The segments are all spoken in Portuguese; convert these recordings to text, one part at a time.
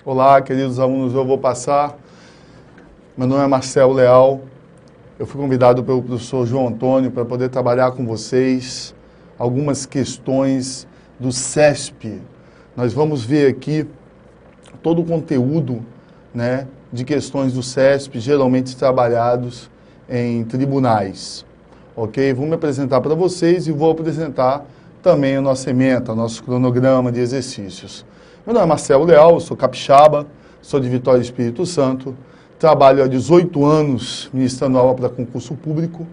Olá, queridos alunos, eu vou passar. Meu nome é Marcelo Leal. Eu fui convidado pelo professor João Antônio para poder trabalhar com vocês algumas questões do CESP. Nós vamos ver aqui todo o conteúdo, né, de questões do CESP, geralmente trabalhados em tribunais. Ok? Vou me apresentar para vocês e vou apresentar também a nossa ementa, nosso cronograma de exercícios. Meu nome é Marcelo Leal, eu sou capixaba, sou de Vitória Espírito Santo, trabalho há 18 anos ministrando aula para concurso público,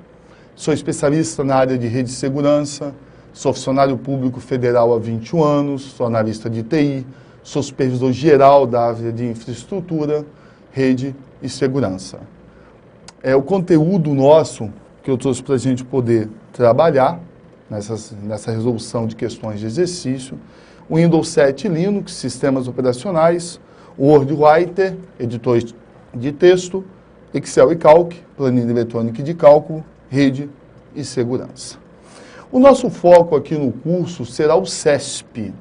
sou especialista na área de rede de segurança, sou funcionário público federal há 21 anos, sou analista de TI, sou supervisor geral da área de infraestrutura, rede e segurança. O conteúdo nosso que eu trouxe para a gente poder trabalhar nessa resolução de questões de exercício, o Windows 7 Linux, sistemas operacionais, Word Writer, editor de texto, Excel e Calc, planilha eletrônica de cálculo, rede e segurança. O nosso foco aqui no curso será o CESP,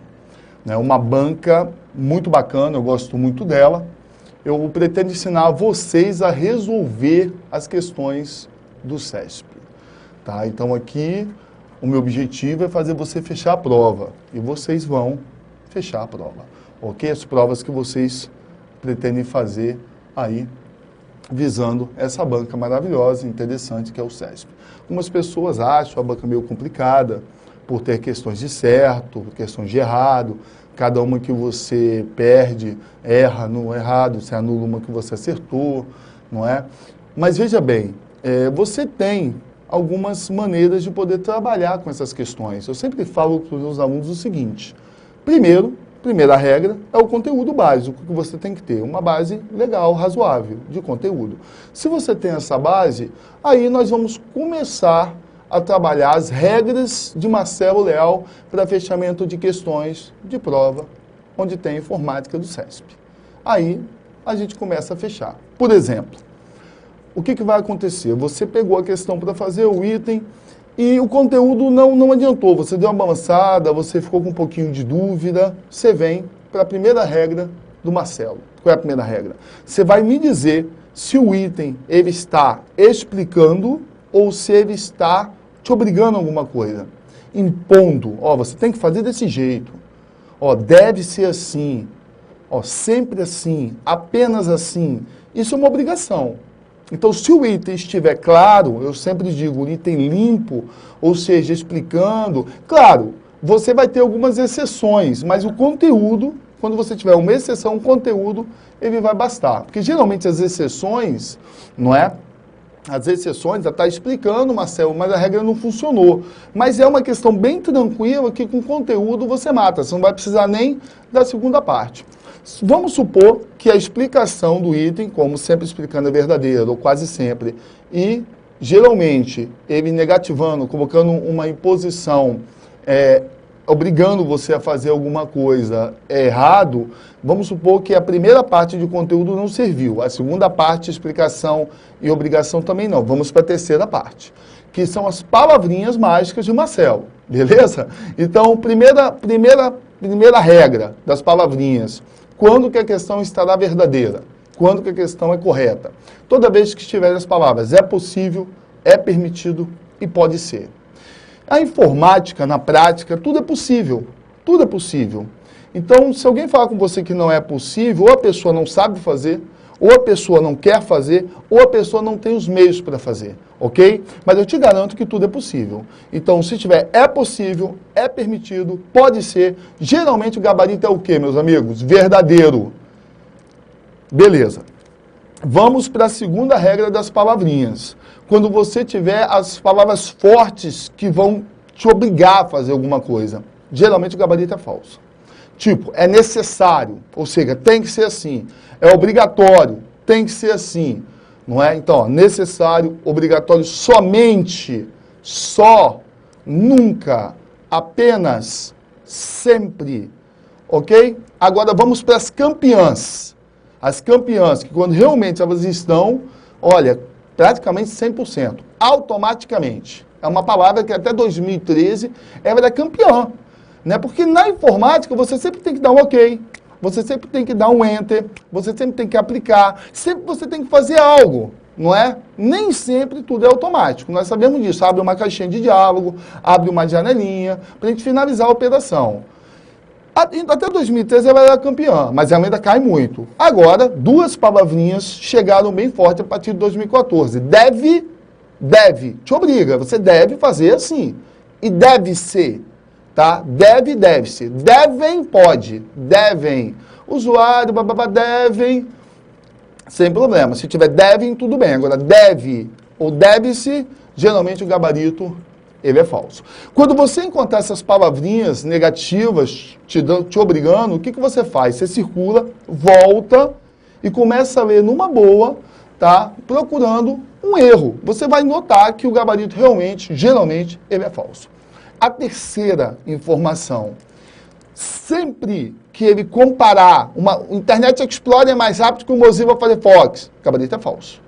né, uma banca muito bacana, eu gosto muito dela. Eu pretendo ensinar vocês a resolver as questões do CESP. Tá? Então aqui o meu objetivo é fazer você fechar a prova e vocês vão fechar a prova. Ok? As provas que vocês pretendem fazer aí visando essa banca maravilhosa e interessante que é o CESP. Algumas pessoas acham a banca meio complicada por ter questões de certo, questões de errado. Cada uma que você perde, erra no errado, você anula uma que você acertou, não é? Mas veja bem, você tem algumas maneiras de poder trabalhar com essas questões. Eu sempre falo para os meus alunos o seguinte: primeira regra é o conteúdo básico que você tem que ter, uma base legal, razoável de conteúdo. Se você tem essa base, aí nós vamos começar a trabalhar as regras de Marcelo Leal para fechamento de questões de prova, onde tem informática do CESP. Aí a gente começa a fechar. Por exemplo, o que vai acontecer? Você pegou a questão para fazer o item e o conteúdo não adiantou. Você deu uma balançada, você ficou com um pouquinho de dúvida, você vem para a primeira regra do Marcelo. Qual é a primeira regra? Você vai me dizer se o item ele está explicando ou se ele está te obrigando a alguma coisa, impondo, você tem que fazer desse jeito, deve ser assim, sempre assim, apenas assim. Isso é uma obrigação. Então, se o item estiver claro, eu sempre digo, o item limpo, ou seja, explicando, claro, você vai ter algumas exceções, mas o conteúdo, quando você tiver uma exceção, o conteúdo, ele vai bastar. Porque geralmente as exceções, não é? As exceções, já está explicando, Marcelo, mas a regra não funcionou. Mas é uma questão bem tranquila que com conteúdo você mata, você não vai precisar nem da segunda parte. Vamos supor que a explicação do item, como sempre explicando, é verdadeira, ou quase sempre, e geralmente ele negativando, colocando uma imposição, obrigando você a fazer alguma coisa errado, vamos supor que a primeira parte de conteúdo não serviu, a segunda parte, explicação e obrigação também não. Vamos para a terceira parte, que são as palavrinhas mágicas de Marcelo, beleza? Então, primeira regra das palavrinhas: quando que a questão estará verdadeira? Quando que a questão é correta? Toda vez que estiver as palavras é possível, é permitido e pode ser. A informática, na prática, tudo é possível. Tudo é possível. Então, se alguém falar com você que não é possível, ou a pessoa não sabe fazer, ou a pessoa não quer fazer, ou a pessoa não tem os meios para fazer, ok? Mas eu te garanto que tudo é possível. Então, se tiver é possível, é permitido, pode ser, geralmente o gabarito é o quê, meus amigos? Verdadeiro. Beleza. Vamos para a segunda regra das palavrinhas. Quando você tiver as palavras fortes que vão te obrigar a fazer alguma coisa, geralmente o gabarito é falso. Tipo, é necessário, ou seja, tem que ser assim. É obrigatório, tem que ser assim. Não é? Então, necessário, obrigatório, somente, só, nunca, apenas, sempre. Ok? Agora vamos para as campeãs. As campeãs, que quando realmente elas estão, olha, praticamente 100%, automaticamente. É uma palavra que até 2013 ela era campeã. Né? Porque na informática você sempre tem que dar um ok. você sempre tem que dar um enter, você sempre tem que aplicar, sempre você tem que fazer algo, não é? Nem sempre tudo é automático, nós sabemos disso. Abre uma caixinha de diálogo, abre uma janelinha, para a gente finalizar a operação. Até 2013 ela era campeã, mas ela ainda cai muito. Agora, duas palavrinhas chegaram bem forte a partir de 2014. Deve, te obriga, você deve fazer assim. E deve ser, tá? Deve-se. Devem, pode. Devem. Usuário, bababá, devem, sem problema. Se tiver devem, tudo bem. Agora, deve ou deve-se, geralmente o gabarito ele é falso. Quando você encontrar essas palavrinhas negativas te obrigando, o que você faz? Você circula, volta e começa a ler numa boa, tá? Procurando um erro. Você vai notar que o gabarito realmente, geralmente, ele é falso. A terceira informação, sempre que ele comparar, o Internet Explorer é mais rápido que o Mozilla Firefox, gabarito é falso.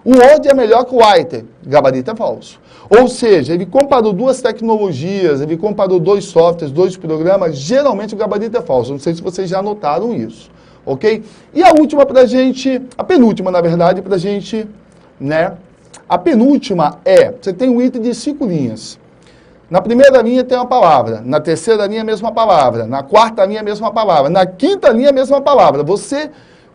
O Word é melhor que o Writer, gabarito é falso. Ou seja, ele comparou duas tecnologias, ele comparou dois softwares, dois programas, geralmente o gabarito é falso. Não sei se vocês já notaram isso, ok? E a última pra gente, a penúltima, na verdade, pra gente, né? A penúltima você tem um item de 5 linhas. Na primeira linha tem uma palavra, na terceira linha a mesma palavra, na quarta linha a mesma palavra, na quinta linha a mesma palavra. Você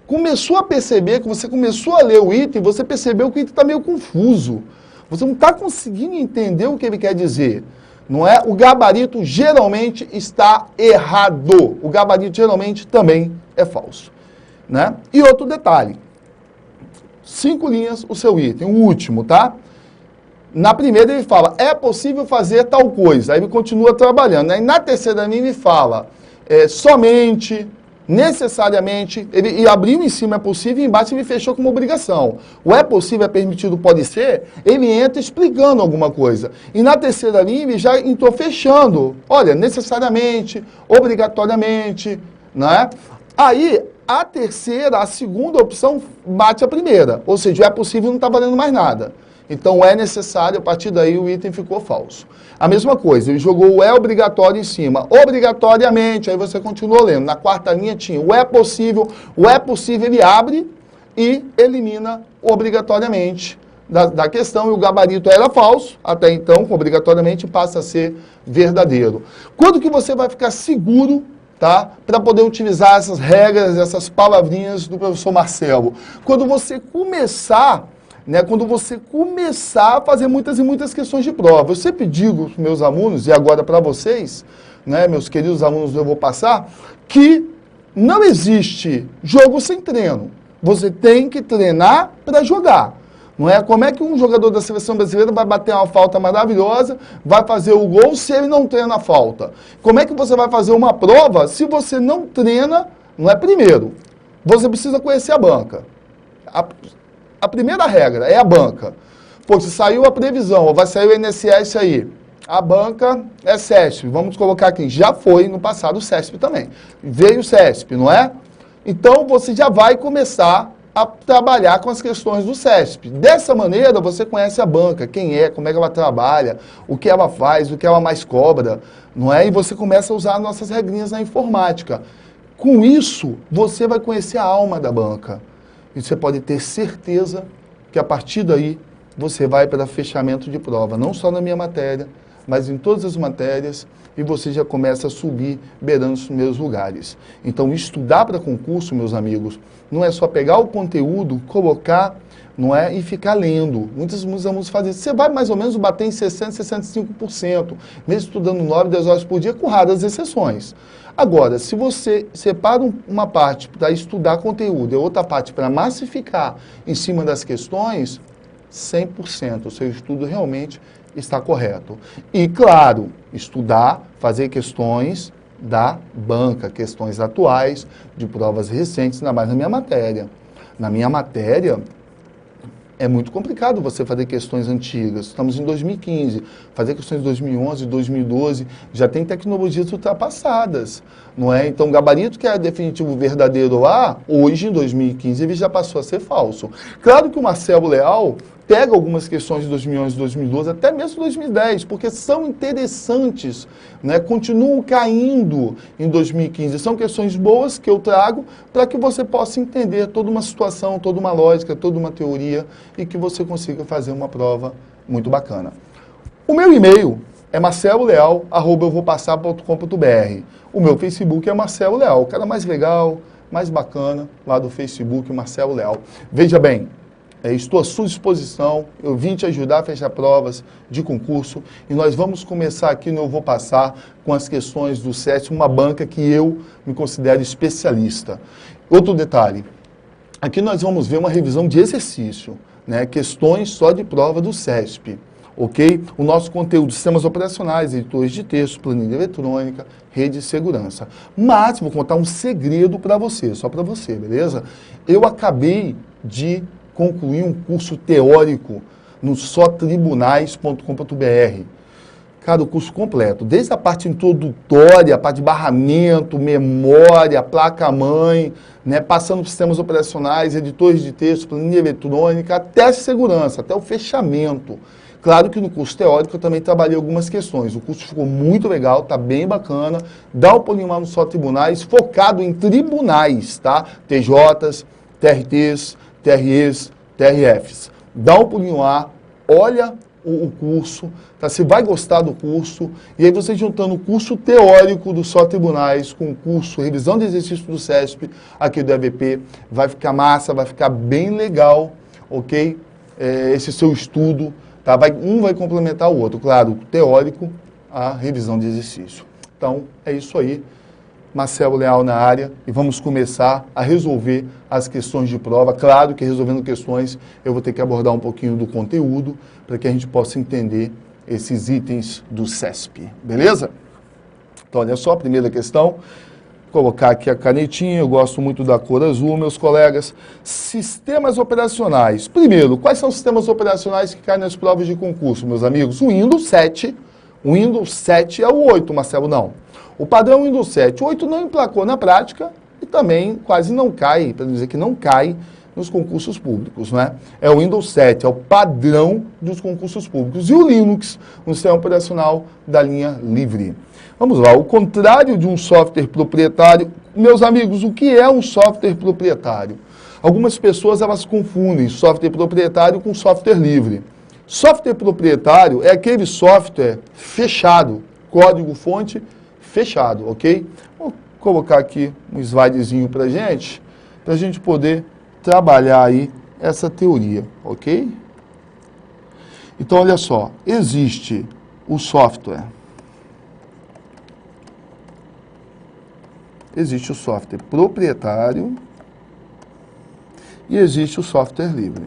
começou a perceber, que você começou a ler o item, você percebeu que o item está meio confuso. Você não está conseguindo entender o que ele quer dizer. Não é? O gabarito geralmente está errado. O gabarito geralmente também é falso. Né? E outro detalhe. 5 linhas o seu item, o último, tá? Na primeira ele fala, é possível fazer tal coisa. Aí ele continua trabalhando. Aí na terceira linha ele fala, somente, necessariamente, ele abriu em cima é possível e embaixo ele fechou como obrigação. O é possível, é permitido, pode ser, ele entra explicando alguma coisa. E na terceira linha ele já entrou fechando. Olha, necessariamente, obrigatoriamente, né? Aí, a segunda opção bate a primeira. Ou seja, o é possível não está valendo mais nada. Então, é necessário, a partir daí o item ficou falso. A mesma coisa, ele jogou o é obrigatório em cima, obrigatoriamente, aí você continua lendo. Na quarta linha tinha o é possível ele abre e elimina obrigatoriamente da questão, e o gabarito era falso, até então, obrigatoriamente passa a ser verdadeiro. Quando que você vai ficar seguro, tá, para poder utilizar essas regras, essas palavrinhas do professor Marcelo? Quando você começar... Quando você começar a fazer muitas e muitas questões de prova. Eu sempre digo para os meus alunos, e agora para vocês, né, meus queridos alunos, eu vou passar, que não existe jogo sem treino. Você tem que treinar para jogar. Não é? Como é que um jogador da seleção brasileira vai bater uma falta maravilhosa, vai fazer o gol se ele não treina a falta? Como é que você vai fazer uma prova se você não treina, não é primeiro? Você precisa conhecer a banca. A primeira regra é a banca. Pô, se saiu a previsão, ou vai sair o INSS aí, a banca é CESP. Vamos colocar aqui, já foi no passado o CESP também. Veio o CESP, não é? Então, você já vai começar a trabalhar com as questões do CESP. Dessa maneira, você conhece a banca, quem é, como é que ela trabalha, o que ela faz, o que ela mais cobra, não é? E você começa a usar nossas regrinhas na informática. Com isso, você vai conhecer a alma da banca. E você pode ter certeza que a partir daí você vai para fechamento de prova, não só na minha matéria, mas em todas as matérias, e você já começa a subir beirando os primeiros lugares. Então, estudar para concurso, meus amigos, não é só pegar o conteúdo, colocar, não é, e ficar lendo. Muitos alunos fazem isso. Você vai mais ou menos bater em 60%, 65%, mesmo estudando 9, 10 horas por dia, com raras exceções. Agora, se você separa uma parte para estudar conteúdo e outra parte para massificar em cima das questões, 100% o seu estudo realmente está correto. E, claro, estudar, fazer questões da banca, questões atuais, de provas recentes, ainda mais na minha matéria. Na minha matéria, é muito complicado você fazer questões antigas. Estamos em 2015, fazer questões de 2011, 2012, já tem tecnologias ultrapassadas, não é? Então, o gabarito que é definitivo verdadeiro lá, hoje, em 2015, ele já passou a ser falso. Claro que o Marcelo Leal pega algumas questões de 2011 e 2012, até mesmo 2010, porque são interessantes, né? Continuam caindo em 2015. São questões boas que eu trago para que você possa entender toda uma situação, toda uma lógica, toda uma teoria e que você consiga fazer uma prova muito bacana. O meu e-mail é marceloleal@euvopassar.com.br. O meu Facebook é Marcelo Leal, o cara mais legal, mais bacana lá do Facebook, Marcelo Leal. Veja bem, estou à sua disposição, eu vim te ajudar a fechar provas de concurso e nós vamos começar aqui no Eu Vou Passar com as questões do SESP, uma banca que eu me considero especialista. Outro detalhe, aqui nós vamos ver uma revisão de exercício, né? Questões só de prova do SESP. Ok? O nosso conteúdo de sistemas operacionais, editores de texto, planilha eletrônica, rede de segurança. Mas vou contar um segredo para você, só para você, beleza? Eu acabei de concluir um curso teórico no sotribunais.com.br. Cara, o curso completo, desde a parte introdutória, a parte de barramento, memória, placa-mãe, né, passando por sistemas operacionais, editores de texto, planilha eletrônica, até a segurança, até o fechamento. Claro que no curso teórico eu também trabalhei algumas questões. O curso ficou muito legal, tá bem bacana. Dá um pulinho lá no Só Tribunais, focado em tribunais, tá? TJs, TRTs, TREs, TRFs. Dá um pulinho lá, olha o curso, tá? Você vai gostar do curso. E aí você juntando o curso teórico do Só Tribunais com o curso Revisão de Exercício do SESP, aqui do EVP, vai ficar massa, vai ficar bem legal, ok? Esse seu estudo. Tá? Um vai complementar o outro, claro, o teórico, a revisão de exercício. Então, é isso aí. Marcelo Leal na área e vamos começar a resolver as questões de prova. Claro que resolvendo questões eu vou ter que abordar um pouquinho do conteúdo para que a gente possa entender esses itens do SESP, beleza? Então, olha só, a primeira questão. Vou colocar aqui a canetinha, eu gosto muito da cor azul, meus colegas. Sistemas operacionais. Primeiro, quais são os sistemas operacionais que caem nas provas de concurso, meus amigos? O Windows 7. O Windows 7 é o 8, Marcelo, não. O padrão Windows 7. O 8 não emplacou na prática e também quase não cai, para dizer que não cai nos concursos públicos, né? É o Windows 7, é o padrão dos concursos públicos. E o Linux, um sistema operacional da linha livre. Vamos lá, o contrário de um software proprietário. Meus amigos, o que é um software proprietário? Algumas pessoas elas confundem software proprietário com software livre. Software proprietário é aquele software fechado, código-fonte fechado, ok? Vou colocar aqui um slidezinho para a gente poder trabalhar aí essa teoria, ok? Então, olha só, existe o software. Existe o software proprietário e existe o software livre.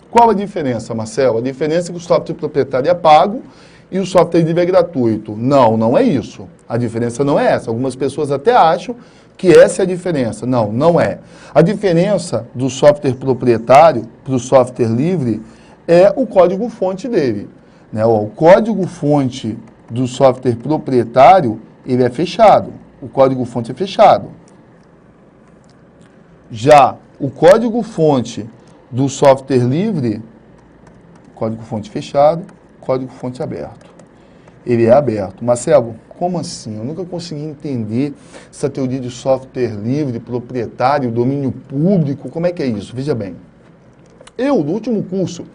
Qual a diferença, Marcelo? A diferença é que o software proprietário é pago e o software livre é gratuito. Não, não é isso. A diferença não é essa. Algumas pessoas até acham que essa é a diferença. Não, não é. A diferença do software proprietário para o software livre é o código-fonte dele, né? O código-fonte do software proprietário, ele é fechado. O código-fonte é fechado. Já o código-fonte do software livre, código-fonte fechado, código-fonte aberto. Ele é aberto. Marcelo, como assim? Eu nunca consegui entender essa teoria de software livre, proprietário, domínio público. Como é que é isso? Veja bem. Eu, no último curso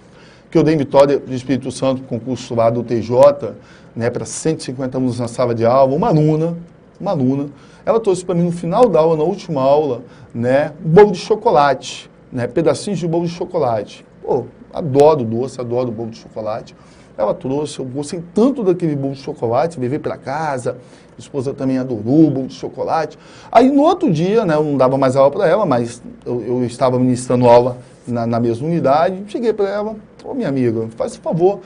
que eu dei em Vitória do Espírito Santo, concurso lá do TJ, né, para 150 alunos na sala de aula, uma aluna, ela trouxe para mim no final da aula, na última aula, né, um bolo de chocolate, né, pedacinhos de bolo de chocolate. Pô, adoro doce, adoro bolo de chocolate. Ela trouxe, eu gostei tanto daquele bolo de chocolate, levei para casa, minha esposa também adorou o bolo de chocolate. Aí no outro dia, né, eu não dava mais aula para ela, mas eu estava ministrando aula na mesma unidade, cheguei para ela, ô minha amiga, faz favor,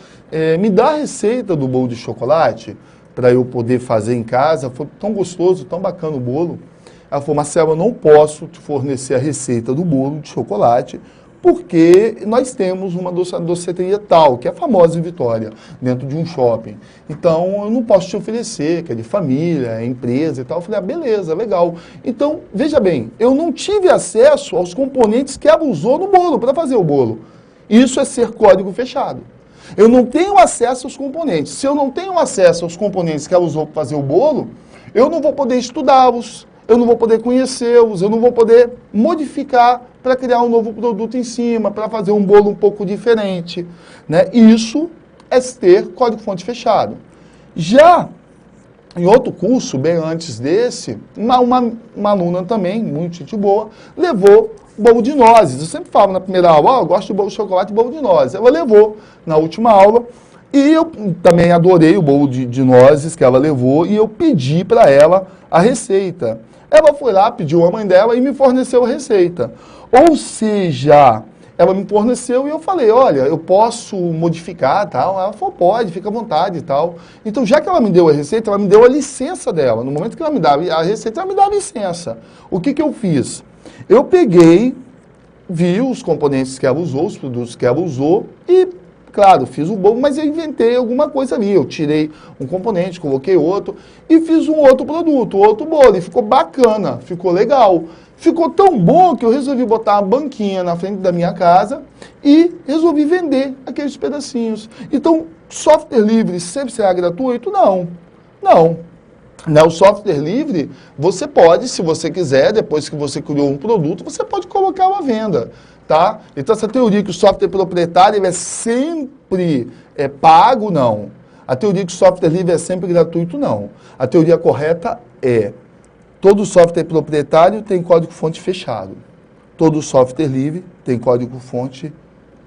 me dá a receita do bolo de chocolate para eu poder fazer em casa, foi tão gostoso, tão bacana o bolo. Ela falou, Marcelo, eu não posso te fornecer a receita do bolo de chocolate, porque nós temos uma doceteria tal, que é famosa em Vitória, dentro de um shopping. Então, eu não posso te oferecer, que é de família, é empresa e tal. Eu falei, beleza, legal. Então, veja bem, eu não tive acesso aos componentes que ela usou no bolo, para fazer o bolo. Isso é ser código fechado. Eu não tenho acesso aos componentes. Se eu não tenho acesso aos componentes que ela usou para fazer o bolo, eu não vou poder estudá-los, eu não vou poder conhecê-los, eu não vou poder modificar para criar um novo produto em cima, para fazer um bolo um pouco diferente, né? Isso é ter código-fonte fechado. Já em outro curso, bem antes desse, uma aluna também, muito gente boa, levou bolo de nozes. Eu sempre falo na primeira aula, eu gosto de bolo de chocolate e bolo de nozes. Ela levou na última aula e eu também adorei o bolo de nozes que ela levou e eu pedi para ela a receita. Ela foi lá, pediu a mãe dela e me forneceu a receita. Ou seja, ela me forneceu e eu falei, olha, eu posso modificar, tal. Ela falou, pode, fica à vontade e tal. Então, já que ela me deu a receita, ela me deu a licença dela. No momento que ela me dava a receita, ela me dá a licença. O que eu fiz? Eu peguei, vi os componentes que ela usou, os produtos que ela usou e, claro, fiz o bolo, mas eu inventei alguma coisa ali. Eu tirei um componente, coloquei outro e fiz um outro produto, outro bolo. E ficou bacana, ficou legal. Ficou tão bom que eu resolvi botar uma banquinha na frente da minha casa e resolvi vender aqueles pedacinhos. Então, software livre sempre será gratuito? Não. Não. O software livre, você pode, se você quiser, depois que você criou um produto, você pode colocar à venda, tá? Então, essa teoria que o software proprietário é sempre pago, não. A teoria que o software livre é sempre gratuito, não. A teoria correta é: todo software proprietário tem código-fonte fechado. Todo software livre tem código-fonte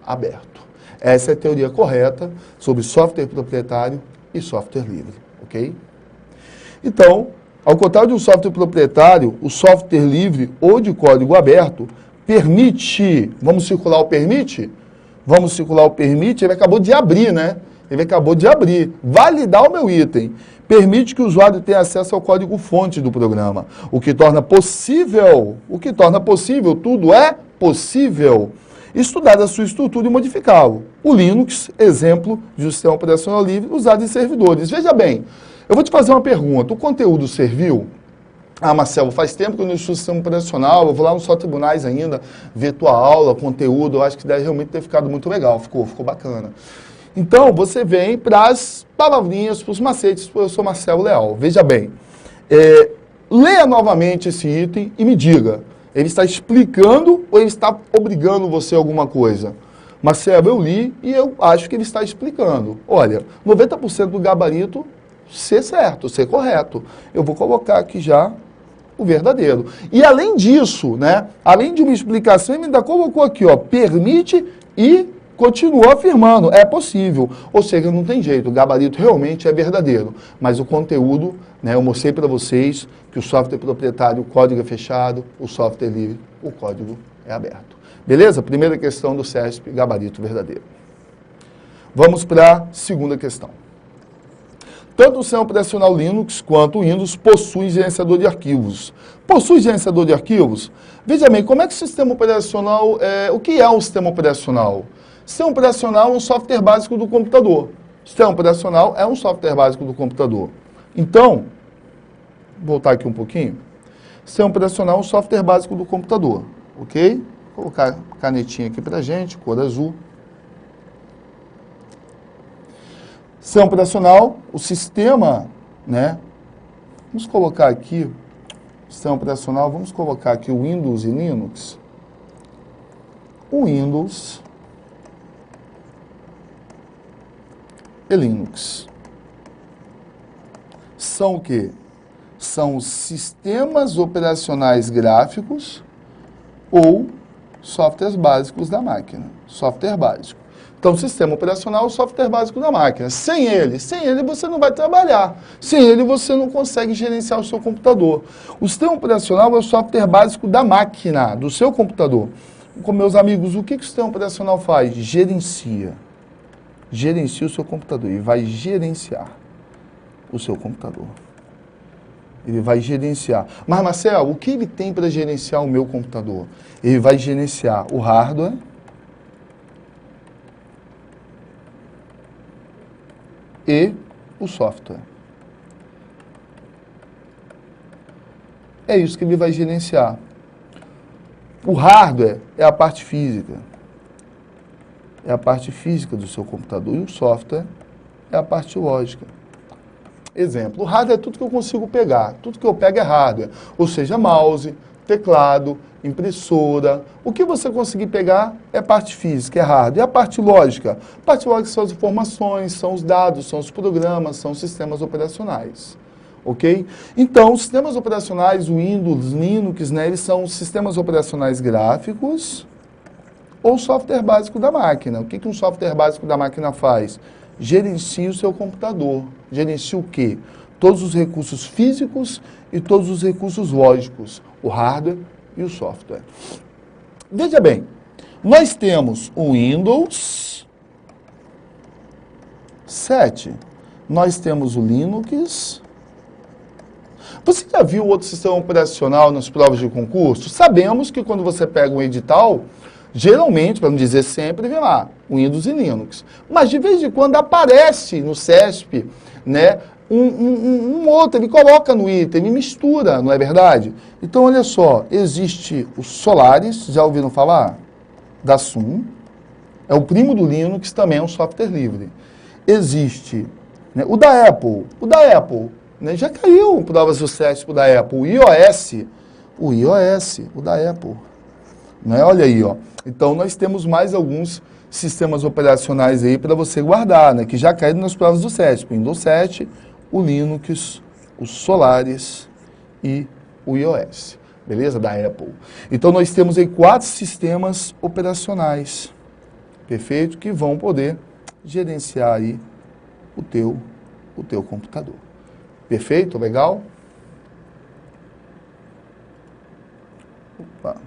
aberto. Essa é a teoria correta sobre software proprietário e software livre, ok? Então, ao contrário de um software proprietário, o software livre ou de código aberto permite, vamos circular o permite? Vamos circular o permite, ele acabou de abrir, né? Ele acabou de abrir, validar o meu item. Permite que o usuário tenha acesso ao código-fonte do programa, o que torna possível, tudo é possível, estudar a sua estrutura e modificá-lo. O Linux, exemplo de um sistema operacional livre usado em servidores. Veja bem, eu vou te fazer uma pergunta, o conteúdo serviu? Marcelo, faz tempo que eu não estudo sistema operacional, eu vou lá no Só Tribunais ainda, ver tua aula, conteúdo, eu acho que deve realmente ter ficado muito legal, ficou bacana. Então, você vem para as palavrinhas, para os macetes, eu sou Marcelo Leal. Veja bem, leia novamente esse item e me diga, ele está explicando ou ele está obrigando você a alguma coisa? Marcelo, eu li e eu acho que ele está explicando. Olha, 90% do gabarito ser certo, ser correto. Eu vou colocar aqui já o verdadeiro. E além disso, né, além de uma explicação, ele ainda colocou aqui, ó, permite e continua afirmando, é possível. Ou seja, não tem jeito, o gabarito realmente é verdadeiro. Mas o conteúdo, né, eu mostrei para vocês que o software proprietário, o código é fechado, o software livre, o código é aberto. Beleza? Primeira questão do CESP, gabarito verdadeiro. Vamos para a segunda questão. Tanto o sistema operacional Linux quanto o Windows possuem gerenciador de arquivos. Possui gerenciador de arquivos? Veja bem, como é que o sistema operacional, o que é um sistema operacional? Sistema operacional é um software básico do computador. Sistema operacional é um software básico do computador. Então, vou voltar aqui um pouquinho. Sistema operacional é um software básico do computador, ok? Vou colocar a canetinha aqui pra gente, cor azul. Sistema operacional, o sistema, né? Vamos colocar aqui, sistema operacional, vamos colocar aqui o Windows e Linux. O Windows e Linux são o quê? São os sistemas operacionais gráficos ou softwares básicos da máquina. Software básico. Então, sistema operacional é o software básico da máquina. Sem ele você não vai trabalhar. Sem ele você não consegue gerenciar o seu computador. O sistema operacional é o software básico da máquina, do seu computador. Com meus amigos, o que o sistema operacional faz? Gerencia. Gerencia o seu computador. Ele vai gerenciar o seu computador. Ele vai gerenciar. Mas, Marcelo, o que ele tem para gerenciar o meu computador? Ele vai gerenciar o hardware, e o software. É isso que ele vai gerenciar. O hardware é a parte física. É a parte física do seu computador. E o software é a parte lógica. Exemplo, o hardware é tudo que eu consigo pegar. Tudo que eu pego é hardware. Ou seja, mouse, teclado, impressora. O que você conseguir pegar é parte física, é hardware. E a parte lógica? A parte lógica são as informações, são os dados, são os programas, são os sistemas operacionais. Ok? Então, os sistemas operacionais, o Windows, Linux, né, eles são sistemas operacionais gráficos ou software básico da máquina. O que um software básico da máquina faz? Gerencia o seu computador. Gerencia o quê? Todos os recursos físicos e todos os recursos lógicos, o hardware e o software. Veja bem, nós temos o Windows 7, nós temos o Linux. Você já viu outro sistema operacional nas provas de concurso? Sabemos que quando você pega um edital, geralmente, para não dizer sempre, vem lá, Windows e Linux. Mas de vez em quando aparece no CESP, né, um outro, ele coloca no item, ele mistura, não é verdade? Então, olha só, existe o Solaris, já ouviram falar? Da Sun, é o primo do Linux, também é um software livre. Existe, né, o da Apple, né, já caiu provas do CESP da Apple, o iOS, o da Apple. Né? Olha aí, ó. Então, nós temos mais alguns sistemas operacionais aí para você guardar, né? Que já caíram nas provas do CESP. O Windows 7, o Linux, o Solaris e o iOS. Beleza? Da Apple. Então, nós temos aí 4 sistemas operacionais, perfeito? Que vão poder gerenciar aí o teu computador. Perfeito? Legal? Opa.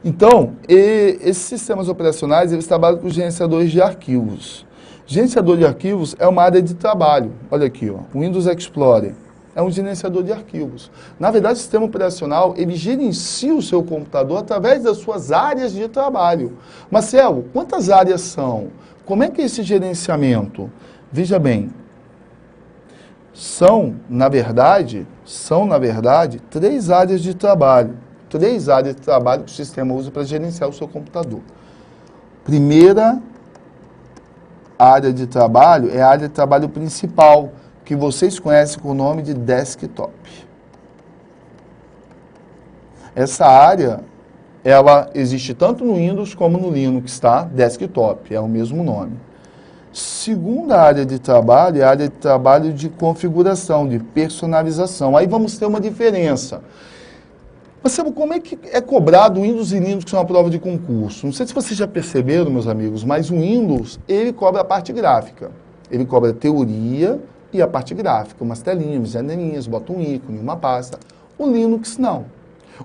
Então, esses sistemas operacionais, eles trabalham com gerenciadores de arquivos. Gerenciador de arquivos é uma área de trabalho. Olha aqui, ó, o Windows Explorer é um gerenciador de arquivos. Na verdade, o sistema operacional, ele gerencia o seu computador através das suas áreas de trabalho. Marcelo, quantas áreas são? Como é que é esse gerenciamento? Veja bem, são, na verdade, 3 áreas de trabalho. 3 áreas de trabalho que o sistema usa para gerenciar o seu computador. Primeira área de trabalho é a área de trabalho principal, que vocês conhecem com o nome de desktop. Essa área, ela existe tanto no Windows como no Linux, tá? Desktop, é o mesmo nome. Segunda área de trabalho é a área de trabalho de configuração, de personalização. Aí vamos ter uma diferença. Mas sabe como é que é cobrado o Windows e Linux numa prova de concurso? Não sei se vocês já perceberam, meus amigos, mas o Windows, ele cobra a parte gráfica. Ele cobra a teoria e a parte gráfica, umas telinhas, janelinhas, bota um ícone, uma pasta. O Linux não.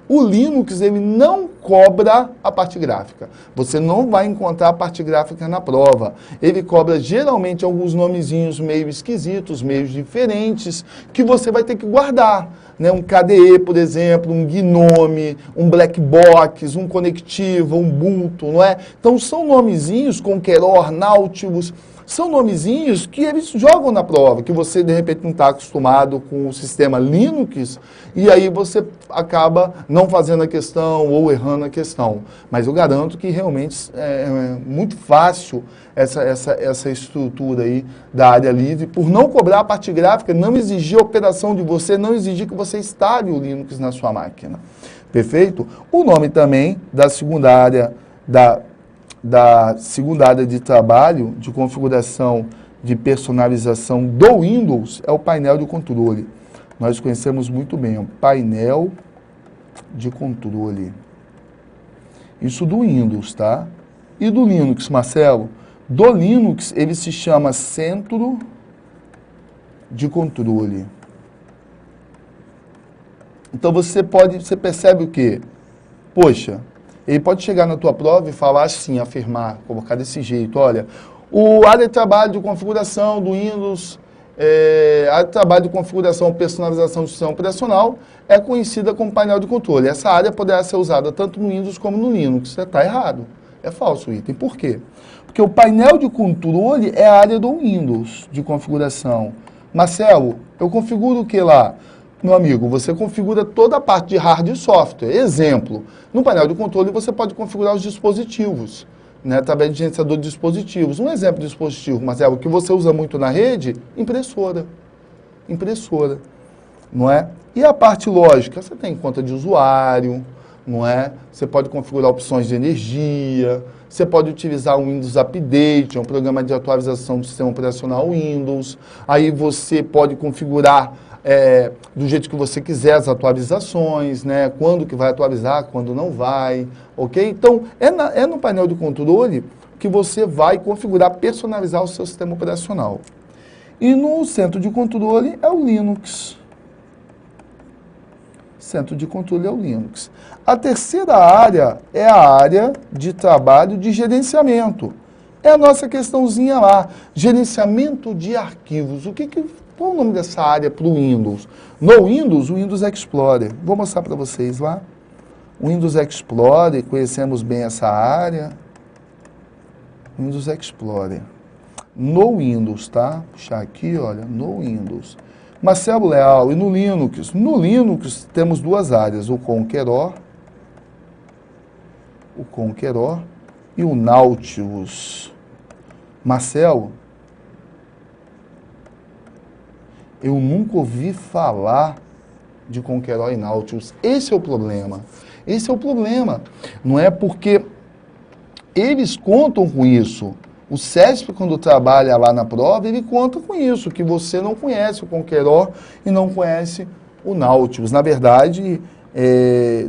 O Linux, ele não cobra a parte gráfica. Você não vai encontrar a parte gráfica na prova. Ele cobra geralmente alguns nomezinhos meio esquisitos, meio diferentes, que você vai ter que guardar. Né? Um KDE, por exemplo, um Gnome, um Black Box, um Conectivo, um Ubuntu, não é? Então são nomezinhos, Conqueror, Nautilus, são nomezinhos que eles jogam na prova, que você de repente não está acostumado com o sistema Linux, e aí você acaba não fazendo a questão ou errando a questão. Mas eu garanto que realmente é muito fácil essa estrutura aí da área livre, por não cobrar a parte gráfica, não exigir a operação de você, não exigir que você instale o Linux na sua máquina. Perfeito? O nome também da segunda área de trabalho, de configuração, de personalização do Windows, é o painel de controle. Nós conhecemos muito bem, o painel de controle. Isso do Windows, tá? E do Linux, Marcelo? Do Linux, ele se chama Centro de Controle. Então você percebe o quê? Poxa, ele pode chegar na tua prova e falar assim, afirmar, colocar desse jeito, olha, o área de trabalho de configuração do Windows a área de trabalho de configuração e personalização do sistema operacional é conhecida como painel de controle. Essa área poderá ser usada tanto no Windows como no Linux. Isso está errado. É falso o item. Por quê? Porque o painel de controle é a área do Windows de configuração. Marcelo, eu configuro o que lá? Meu amigo, você configura toda a parte de hardware e software. Exemplo, no painel de controle você pode configurar os dispositivos, né, através de gerenciador de dispositivos. Um exemplo de dispositivo, Marcelo, que você usa muito na rede, impressora. Impressora, não é? E a parte lógica, você tem conta de usuário, não é? Você pode configurar opções de energia, você pode utilizar o Windows Update, é um programa de atualização do sistema operacional Windows. Aí você pode configurar do jeito que você quiser as atualizações, né? Quando que vai atualizar, quando não vai, ok? Então, é no painel de controle que você vai configurar, personalizar o seu sistema operacional. E no centro de controle é o Linux. Centro de controle é o Linux. A terceira área é a área de trabalho de gerenciamento. É a nossa questãozinha lá, gerenciamento de arquivos. Qual é o nome dessa área para o Windows? No Windows, o Windows Explorer. Vou mostrar para vocês lá. O Windows Explorer, conhecemos bem essa área. Windows Explorer. No Windows, tá? Puxar aqui, olha, no Windows. Marcelo Leal, e no Linux? No Linux temos duas áreas, o Conqueror e o Nautilus. Marcelo, eu nunca ouvi falar de Conqueror e Nautilus. Esse é o problema. Esse é o problema. Não é porque eles contam com isso. O CESP, quando trabalha lá na prova, ele conta com isso, que você não conhece o Conqueror e não conhece o Nautilus. Na verdade,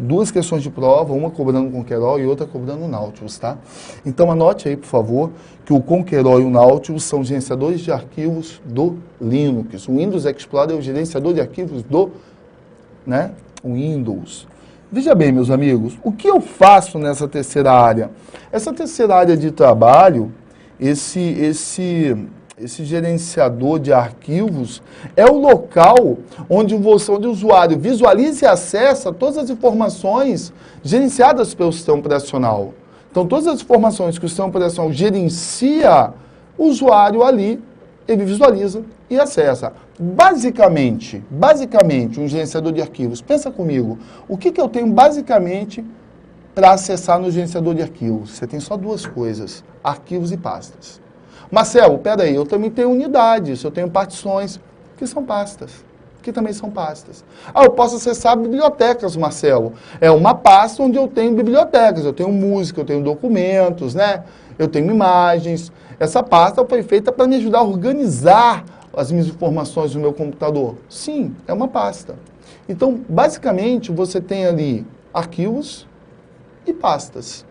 duas questões de prova, uma cobrando o Conqueror e outra cobrando o Nautilus, tá? Então anote aí, por favor, que o Conqueror e o Nautilus são gerenciadores de arquivos do Linux. O Windows Explorer é o gerenciador de arquivos do Windows. Veja bem, meus amigos, o que eu faço nessa terceira área? Essa terceira área de trabalho, esse gerenciador de arquivos é o local onde o usuário visualiza e acessa todas as informações gerenciadas pelo sistema operacional. Então, todas as informações que o sistema operacional gerencia, o usuário ali, ele visualiza e acessa. Basicamente, um gerenciador de arquivos. Pensa comigo, o que eu tenho basicamente para acessar no gerenciador de arquivos? Você tem só duas coisas, arquivos e pastas. Marcelo, peraí, eu também tenho unidades, eu tenho partições, que são pastas, que também são pastas. Eu posso acessar bibliotecas, Marcelo. É uma pasta onde eu tenho bibliotecas, eu tenho música, eu tenho documentos, né? Eu tenho imagens. Essa pasta foi feita para me ajudar a organizar as minhas informações no meu computador. Sim, é uma pasta. Então, basicamente, você tem ali arquivos e pastas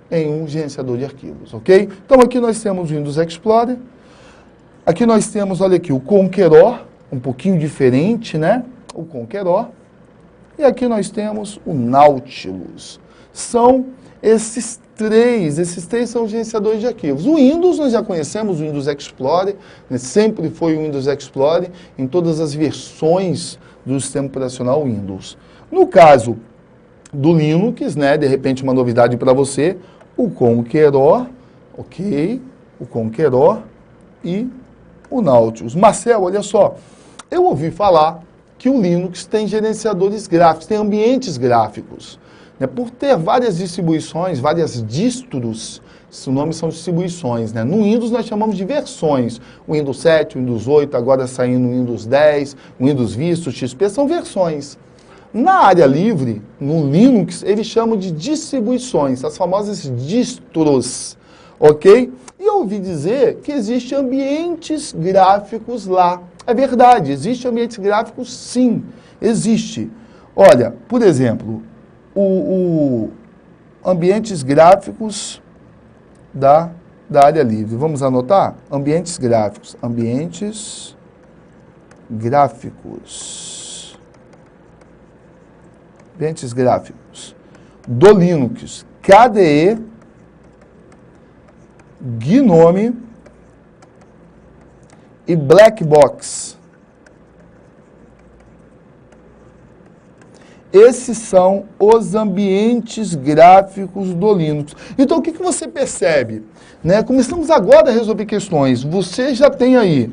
em um gerenciador de arquivos, ok? Então, aqui nós temos o Windows Explorer. Aqui nós temos, olha aqui, o Conqueror, um pouquinho diferente, né? O Conqueror. E aqui nós temos o Nautilus. São esses três são os gerenciadores de arquivos. O Windows, nós já conhecemos o Windows Explorer, né? Sempre foi o Windows Explorer em todas as versões do sistema operacional Windows. No caso do Linux, né? De repente uma novidade para você, o Conqueror, ok? O Conqueror e o Nautilus. Marcelo, olha só, eu ouvi falar que o Linux tem gerenciadores gráficos, tem ambientes gráficos. Né? Por ter várias distribuições, várias distros, o nome são distribuições. Né? No Windows nós chamamos de versões. O Windows 7, o Windows 8, agora saindo o Windows 10, o Windows Vista, o XP, são versões. Na área livre, no Linux, eles chamam de distribuições, as famosas distros, ok? E eu ouvi dizer que existem ambientes gráficos lá. É verdade, existem ambientes gráficos, sim, existe. Olha, por exemplo, o ambientes gráficos da área livre. Vamos anotar? Ambientes gráficos. Ambientes gráficos. Ambientes gráficos do Linux. KDE, GNOME e Black Box. Esses são os ambientes gráficos do Linux. Então, o que você percebe? Né? Começamos agora a resolver questões. Você já tem aí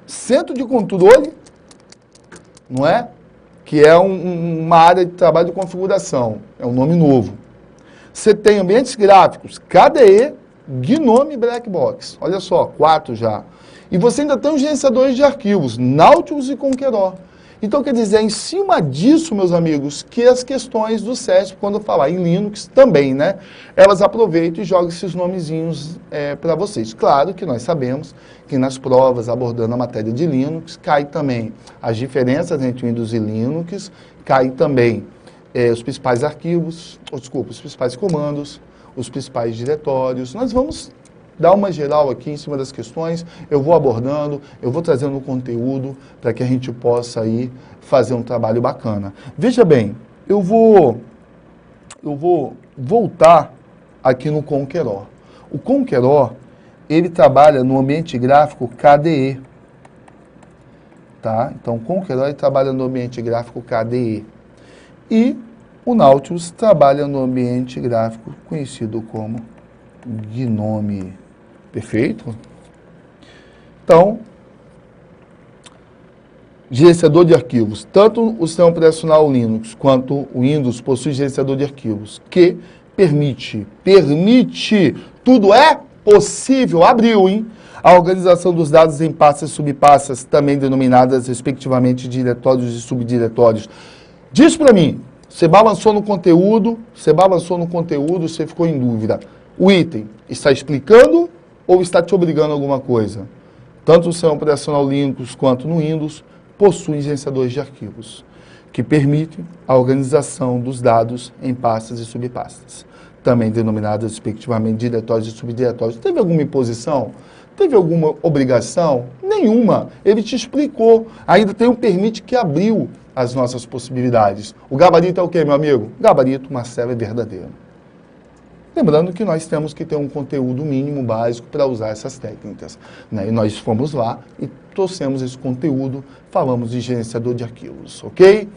centro de controle, não é? Que é uma área de trabalho de configuração. É um nome novo. Você tem ambientes gráficos, KDE, GNOME e Black Box. Olha só, 4 já. E você ainda tem os gerenciadores de arquivos, Nautilus e Conqueror. Então, quer dizer, em cima disso, meus amigos, que as questões do CESP, quando falar em Linux também, né? Elas aproveitam e jogam esses nomezinhos para vocês. Claro que nós sabemos que nas provas, abordando a matéria de Linux, cai também as diferenças entre Windows e Linux, cai também os principais arquivos, os principais comandos, os principais diretórios. Nós vamos dar uma geral aqui em cima das questões, eu vou abordando, eu vou trazendo o conteúdo para que a gente possa aí fazer um trabalho bacana. Veja bem, eu vou voltar aqui no Conqueror. O Conqueror, ele trabalha no ambiente gráfico KDE. Tá? Então, o Conqueror ele trabalha no ambiente gráfico KDE. E o Nautilus trabalha no ambiente gráfico conhecido como GNOME. Perfeito? Então, gerenciador de arquivos. Tanto o sistema operacional Linux quanto o Windows possui gerenciador de arquivos que permite, tudo é possível, abriu, hein? A organização dos dados em pastas e subpastas, também denominadas respectivamente diretórios e subdiretórios. Diz para mim, você balançou no conteúdo, você ficou em dúvida. O item está explicando ou está te obrigando a alguma coisa? Tanto o sistema operacional Linux quanto no Windows possuem gerenciadores de arquivos, que permitem a organização dos dados em pastas e subpastas, também denominadas respectivamente diretórios e subdiretórios. Teve alguma imposição? Teve alguma obrigação? Nenhuma. Ele te explicou. Ainda tem um permite que abriu as nossas possibilidades. O gabarito é o quê, meu amigo? Gabarito, Marcelo, é verdadeiro. Lembrando que nós temos que ter um conteúdo mínimo básico para usar essas técnicas, né? E nós fomos lá e trouxemos esse conteúdo, falamos de gerenciador de arquivos, ok?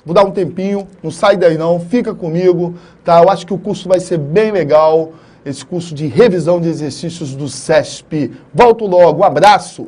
Vou dar um tempinho, não sai daí não, fica comigo, tá? Eu acho que o curso vai ser bem legal, esse curso de revisão de exercícios do CESP. Volto logo, um abraço!